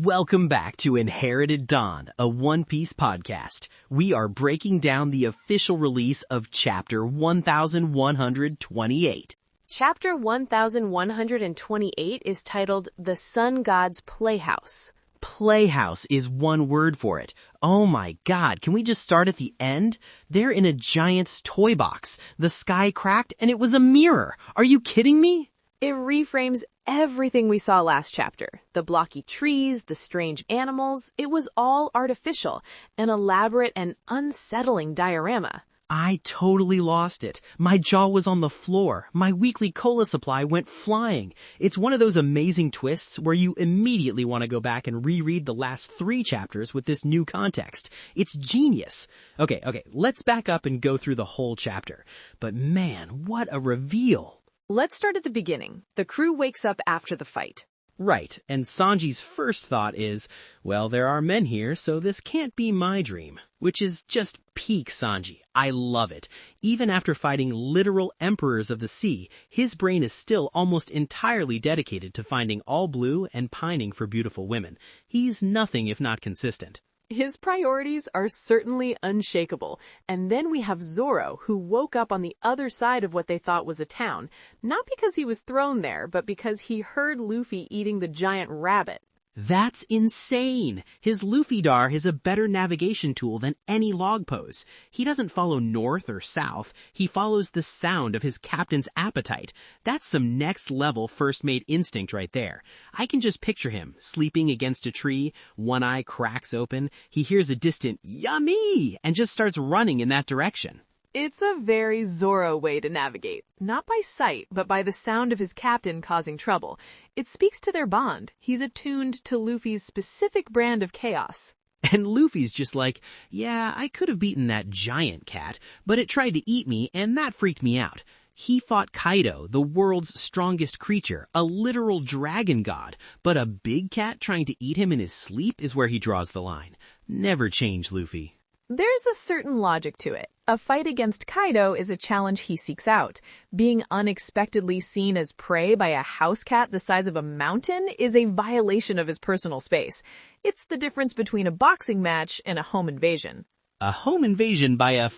Welcome back to Inherited Dawn, a One Piece podcast. We are breaking down the official release of Chapter 1128. Chapter 1128 is titled The Sun God's Playhouse. Playhouse is one word for it. Oh my god, can we just start at the end? They're in a giant's toy box. The sky cracked and it was a mirror. Are you kidding me? It reframes everything we saw last chapter. The blocky trees, the strange animals, it was all artificial, an elaborate and unsettling diorama. I totally lost it. My jaw was on the floor. My weekly cola supply went flying. It's one of those amazing twists where you immediately want to go back and reread the last 3 chapters with this new context. It's genius. Okay, let's back up and go through the whole chapter. But man, what a reveal. Let's start at the beginning. The crew wakes up after the fight. Right, and Sanji's first thought is, well, there are men here, so this can't be my dream. Which is just peak Sanji. I love it. Even after fighting literal emperors of the sea, his brain is still almost entirely dedicated to finding all blue and pining for beautiful women. He's nothing if not consistent. His priorities are certainly unshakable. And then we have Zoro, who woke up on the other side of what they thought was a town. Not because he was thrown there, but because he heard Luffy eating the giant rabbit. That's insane! His Luffy-dar is a better navigation tool than any log pose. He doesn't follow north or south, he follows the sound of his captain's appetite. That's some next-level first-mate instinct right there. I can just picture him, sleeping against a tree, one eye cracks open, he hears a distant, "Yummy!" and just starts running in that direction. It's a very Zoro way to navigate. Not by sight, but by the sound of his captain causing trouble. It speaks to their bond. He's attuned to Luffy's specific brand of chaos. And Luffy's just like, yeah, I could have beaten that giant cat, but it tried to eat me and that freaked me out. He fought Kaido, the world's strongest creature, a literal dragon god, but a big cat trying to eat him in his sleep is where he draws the line. Never change, Luffy. There's a certain logic to it. A fight against Kaido is a challenge he seeks out. Being unexpectedly seen as prey by a house cat the size of a mountain is a violation of his personal space. It's the difference between a boxing match and a home invasion. A home invasion by a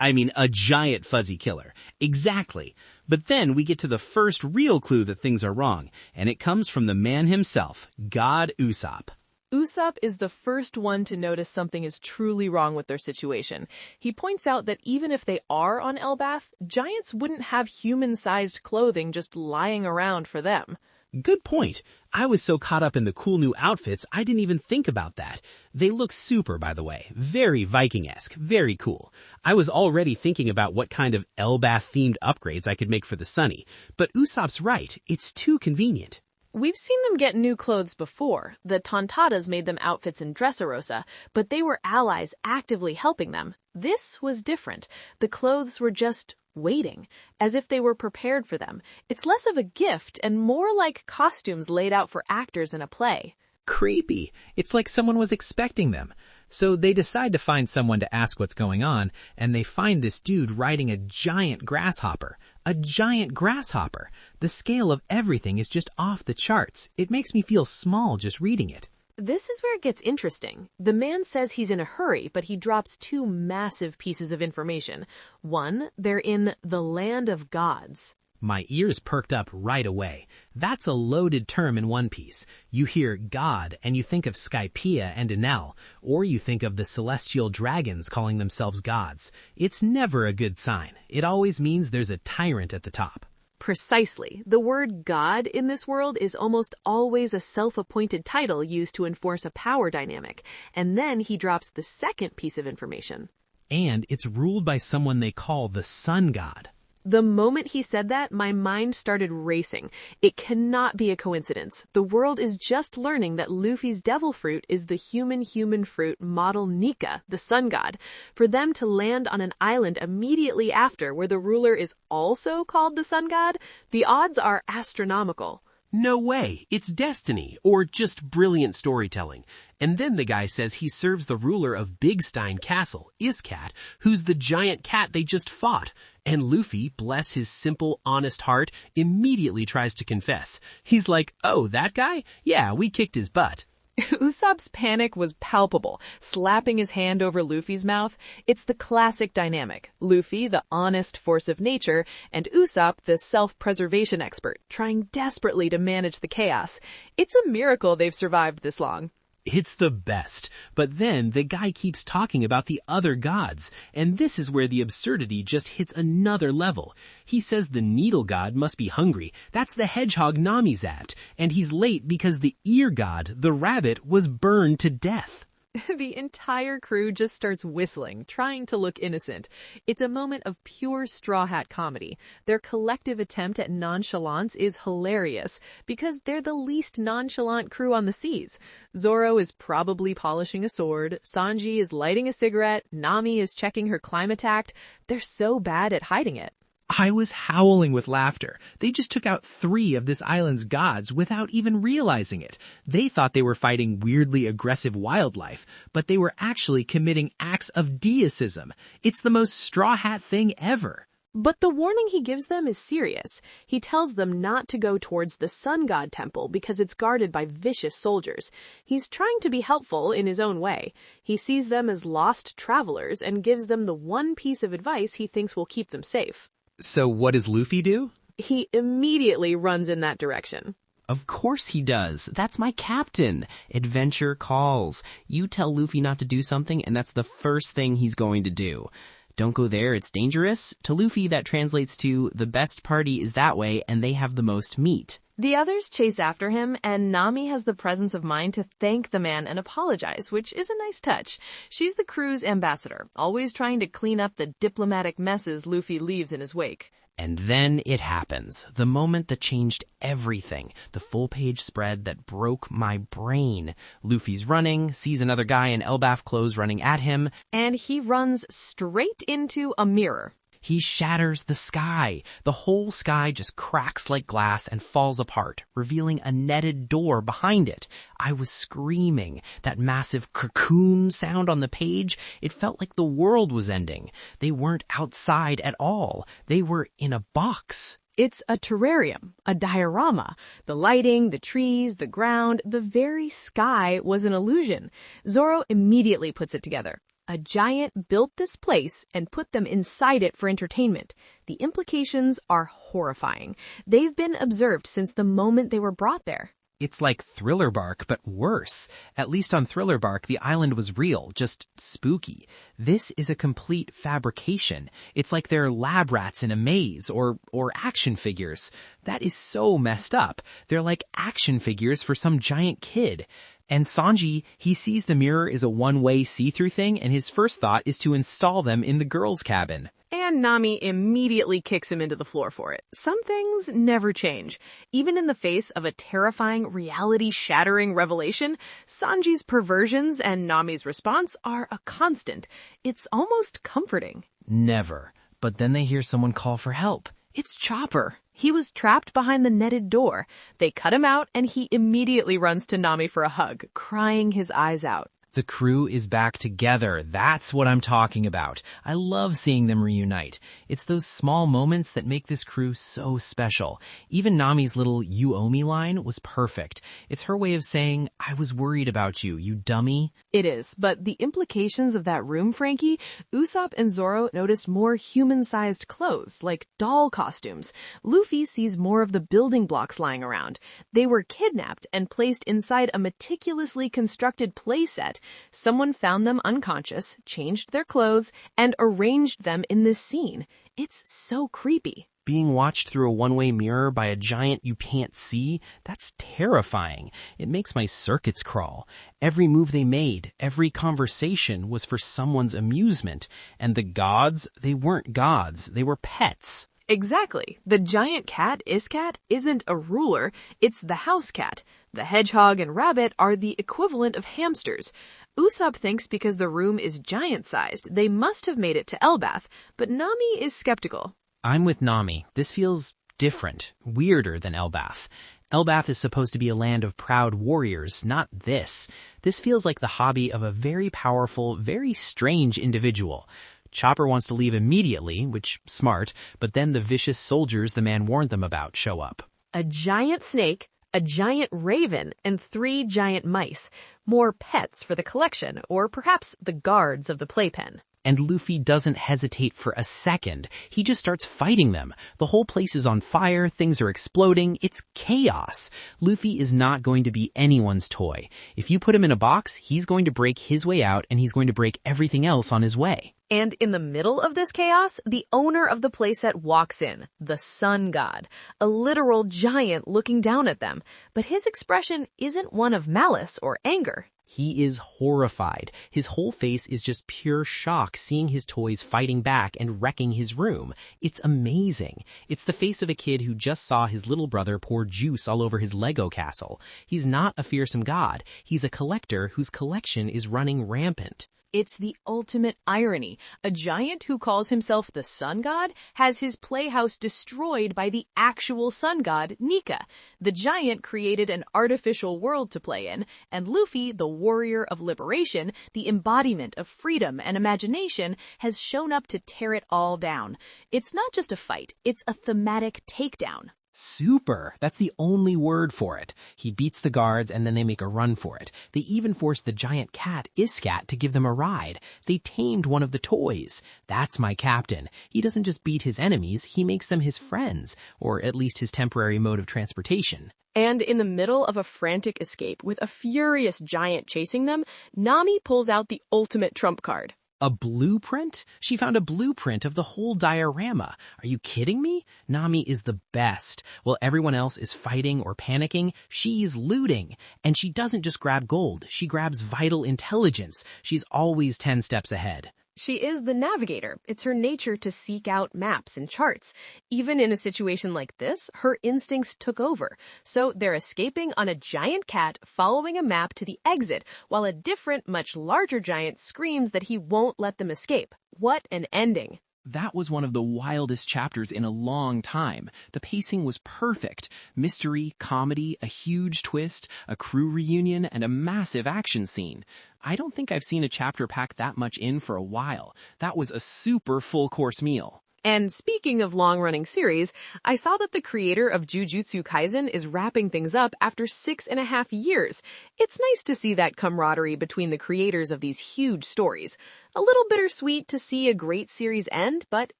a giant fuzzy killer. Exactly. But then we get to the first real clue that things are wrong, and it comes from the man himself, God Usopp. Usopp is the first one to notice something is truly wrong with their situation. He points out that even if they are on Elbaf, giants wouldn't have human-sized clothing just lying around for them. Good point. I was so caught up in the cool new outfits, I didn't even think about that. They look super, by the way. Very Viking-esque. Very cool. I was already thinking about what kind of Elbaf-themed upgrades I could make for the Sunny. But Usopp's right. It's too convenient. We've seen them get new clothes before. The Tontatas made them outfits in Dressrosa, but they were allies actively helping them. This was different. The clothes were just waiting, as if they were prepared for them. It's less of a gift and more like costumes laid out for actors in a play. Creepy. It's like someone was expecting them. So they decide to find someone to ask what's going on, and they find this dude riding a giant grasshopper. A giant grasshopper. The scale of everything is just off the charts. It makes me feel small just reading it. This is where it gets interesting. The man says he's in a hurry, but he drops 2 massive pieces of information. One, they're in the land of gods. My ears perked up right away. That's a loaded term in One Piece. You hear God and you think of Skypiea and Enel, or you think of the celestial dragons calling themselves gods. It's never a good sign. It always means there's a tyrant at the top. Precisely. The word God in this world is almost always a self-appointed title used to enforce a power dynamic. And then he drops the second piece of information. And it's ruled by someone they call the Sun God. The moment he said that, my mind started racing. It cannot be a coincidence. The world is just learning that Luffy's devil fruit is the human fruit model Nika, the sun god. For them to land on an island immediately after where the ruler is also called the sun god, the odds are astronomical. No way, it's destiny, or just brilliant storytelling. And then the guy says he serves the ruler of Big Stein Castle, Iscat, who's the giant cat they just fought. And Luffy, bless his simple, honest heart, immediately tries to confess. He's like, oh, that guy? Yeah, we kicked his butt. Usopp's panic was palpable, slapping his hand over Luffy's mouth. It's the classic dynamic. Luffy, the honest force of nature, and Usopp, the self-preservation expert, trying desperately to manage the chaos. It's a miracle they've survived this long. It's the best. But then the guy keeps talking about the other gods, and this is where the absurdity just hits another level. He says the needle god must be hungry. That's the hedgehog Nami zapped, and he's late because the ear god, the rabbit, was burned to death. The entire crew just starts whistling, trying to look innocent. It's a moment of pure Straw Hat comedy. Their collective attempt at nonchalance is hilarious because they're the least nonchalant crew on the seas. Zoro is probably polishing a sword, Sanji is lighting a cigarette, Nami is checking her climate act. They're so bad at hiding it. I was howling with laughter. They just took out 3 of this island's gods without even realizing it. They thought they were fighting weirdly aggressive wildlife, but they were actually committing acts of deicism. It's the most Straw Hat thing ever. But the warning he gives them is serious. He tells them not to go towards the sun god temple because it's guarded by vicious soldiers. He's trying to be helpful in his own way. He sees them as lost travelers and gives them the one piece of advice he thinks will keep them safe. So what does Luffy do? He immediately runs in that direction. Of course he does. That's my captain. Adventure calls. You tell Luffy not to do something, and that's the first thing he's going to do. Don't go there, it's dangerous. To Luffy, that translates to the best party is that way, and they have the most meat. The others chase after him, and Nami has the presence of mind to thank the man and apologize, which is a nice touch. She's the crew's ambassador, always trying to clean up the diplomatic messes Luffy leaves in his wake. And then it happens. The moment that changed everything. The full-page spread that broke my brain. Luffy's running, sees another guy in Elbaf clothes running at him. And he runs straight into a mirror. He shatters the sky. The whole sky just cracks like glass and falls apart, revealing a netted door behind it. I was screaming. That massive cocoon sound on the page, it felt like the world was ending. They weren't outside at all. They were in a box. It's a terrarium, a diorama. The lighting, the trees, the ground, the very sky was an illusion. Zoro immediately puts it together. A giant built this place and put them inside it for entertainment. The implications are horrifying. They've been observed since the moment they were brought there. It's like Thriller Bark, but worse. At least on Thriller Bark, the island was real, just spooky. This is a complete fabrication. It's like they're lab rats in a maze, or action figures. That is so messed up. They're like action figures for some giant kid. And Sanji, he sees the mirror is a one-way see-through thing, and his first thought is to install them in the girls' cabin. And Nami immediately kicks him into the floor for it. Some things never change. Even in the face of a terrifying, reality-shattering revelation, Sanji's perversions and Nami's response are a constant. It's almost comforting. Never. But then they hear someone call for help. It's Chopper. He was trapped behind the netted door. They cut him out, and he immediately runs to Nami for a hug, crying his eyes out. The crew is back together. That's what I'm talking about. I love seeing them reunite. It's those small moments that make this crew so special. Even Nami's little "you owe me" line was perfect. It's her way of saying, I was worried about you, you dummy. It is, but the implications of that room, Franky, Usopp and Zoro noticed more human-sized clothes, like doll costumes. Luffy sees more of the building blocks lying around. They were kidnapped and placed inside a meticulously constructed playset. Someone found them unconscious, changed their clothes, and arranged them in this scene. It's so creepy. Being watched through a one-way mirror by a giant you can't see, that's terrifying. It makes my circuits crawl. Every move they made, every conversation was for someone's amusement. And the gods, they weren't gods, they were pets. Exactly. The giant cat, Iscat, isn't a ruler, it's the house cat. The hedgehog and rabbit are the equivalent of hamsters. Usopp thinks because the room is giant-sized, they must have made it to Elbaf, but Nami is skeptical. I'm with Nami. This feels different, weirder than Elbaf. Elbaf is supposed to be a land of proud warriors, not this. This feels like the hobby of a very powerful, very strange individual. Chopper wants to leave immediately, which smart, but then the vicious soldiers the man warned them about show up. A giant snake, a giant raven, and 3 giant mice. More pets for the collection, or perhaps the guards of the playpen. And Luffy doesn't hesitate for a second. He just starts fighting them. The whole place is on fire, things are exploding, it's chaos. Luffy is not going to be anyone's toy. If you put him in a box, he's going to break his way out and he's going to break everything else on his way. And in the middle of this chaos, the owner of the playset walks in, the sun god, a literal giant looking down at them. But his expression isn't one of malice or anger. He is horrified. His whole face is just pure shock seeing his toys fighting back and wrecking his room. It's amazing. It's the face of a kid who just saw his little brother pour juice all over his Lego castle. He's not a fearsome god. He's a collector whose collection is running rampant. It's the ultimate irony. A giant who calls himself the sun god has his playhouse destroyed by the actual sun god, Nika. The giant created an artificial world to play in, and Luffy, the warrior of liberation, the embodiment of freedom and imagination, has shown up to tear it all down. It's not just a fight, it's a thematic takedown. Super. That's the only word for it. He beats the guards and then they make a run for it. They even force the giant cat, Iscat, to give them a ride. They tamed one of the toys. That's my captain. He doesn't just beat his enemies, he makes them his friends, or at least his temporary mode of transportation. And in the middle of a frantic escape with a furious giant chasing them, Nami pulls out the ultimate trump card. A blueprint? She found a blueprint of the whole diorama. Are you kidding me? Nami is the best. While everyone else is fighting or panicking, she's looting. And she doesn't just grab gold, she grabs vital intelligence. She's always 10 steps ahead. She is the navigator. It's her nature to seek out maps and charts. Even in a situation like this, her instincts took over. So they're escaping on a giant cat following a map to the exit, while a different, much larger giant screams that he won't let them escape. What an ending. That was one of the wildest chapters in a long time. The pacing was perfect. Mystery, comedy, a huge twist, a crew reunion, and a massive action scene. I don't think I've seen a chapter pack that much in for a while. That was a super full-course meal. And speaking of long-running series, I saw that the creator of Jujutsu Kaisen is wrapping things up after 6.5 years. It's nice to see that camaraderie between the creators of these huge stories. A little bittersweet to see a great series end, but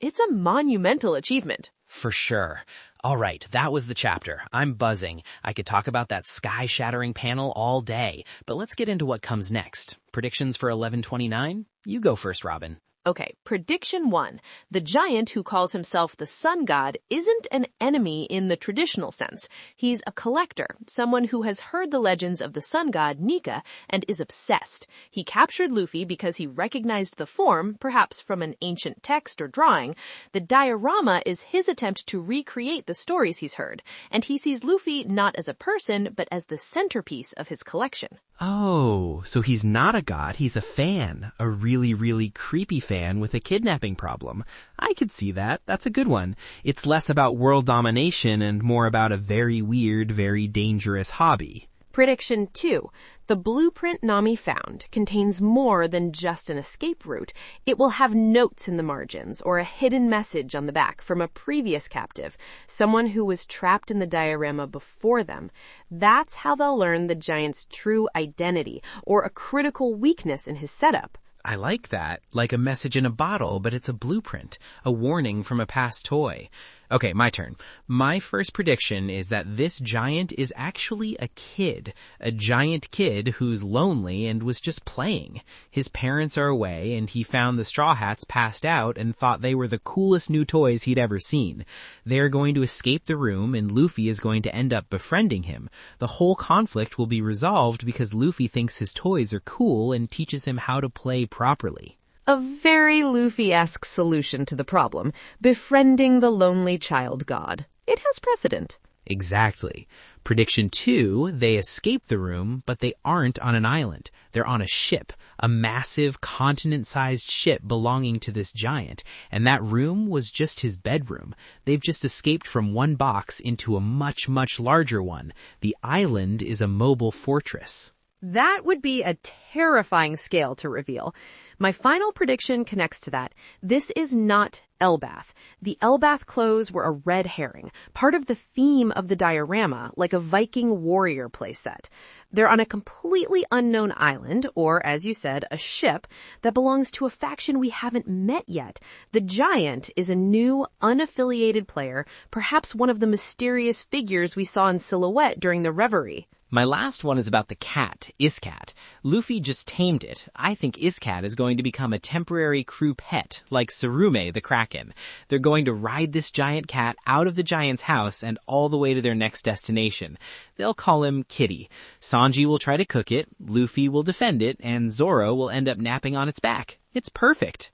it's a monumental achievement. For sure. All right, that was the chapter. I'm buzzing. I could talk about that sky-shattering panel all day, but let's get into what comes next. Predictions for 1129? You go first, Robin. Okay, prediction 1. The giant who calls himself the sun god isn't an enemy in the traditional sense. He's a collector, someone who has heard the legends of the sun god Nika and is obsessed. He captured Luffy because he recognized the form, perhaps from an ancient text or drawing. The diorama is his attempt to recreate the stories he's heard, and he sees Luffy not as a person, but as the centerpiece of his collection. Oh, so he's not a god, he's a fan. A really, really creepy fan with a kidnapping problem. I could see that. That's a good one. It's less about world domination and more about a very weird, very dangerous hobby. Prediction 2. The blueprint Nami found contains more than just an escape route. It will have notes in the margins or a hidden message on the back from a previous captive, someone who was trapped in the diorama before them. That's how they'll learn the giant's true identity or a critical weakness in his setup. I like that. Like a message in a bottle, but it's a blueprint. A warning from a past toy. Okay, my turn. My first prediction is that this giant is actually a kid. A giant kid who's lonely and was just playing. His parents are away and he found the Straw Hats passed out and thought they were the coolest new toys he'd ever seen. They're going to escape the room and Luffy is going to end up befriending him. The whole conflict will be resolved because Luffy thinks his toys are cool and teaches him how to play properly. A very Luffy-esque solution to the problem, befriending the lonely child god. It has precedent. Exactly. Prediction 2, they escape the room, but they aren't on an island. They're on a ship, a massive continent-sized ship belonging to this giant, and that room was just his bedroom. They've just escaped from one box into a much, much larger one. The island is a mobile fortress. That would be a terrifying scale to reveal. My final prediction connects to that. This is not Elbath. The Elbath clothes were a red herring, part of the theme of the diorama, like a Viking warrior playset. They're on a completely unknown island, or, as you said, a ship that belongs to a faction we haven't met yet. The giant is a new, unaffiliated player, perhaps one of the mysterious figures we saw in silhouette during the reverie. My last one is about the cat, Iscat. Luffy just tamed it. I think Iscat is going to become a temporary crew pet, like Tsurume the Kraken. They're going to ride this giant cat out of the giant's house and all the way to their next destination. They'll call him Kitty. Sanji will try to cook it, Luffy will defend it, and Zoro will end up napping on its back. It's perfect.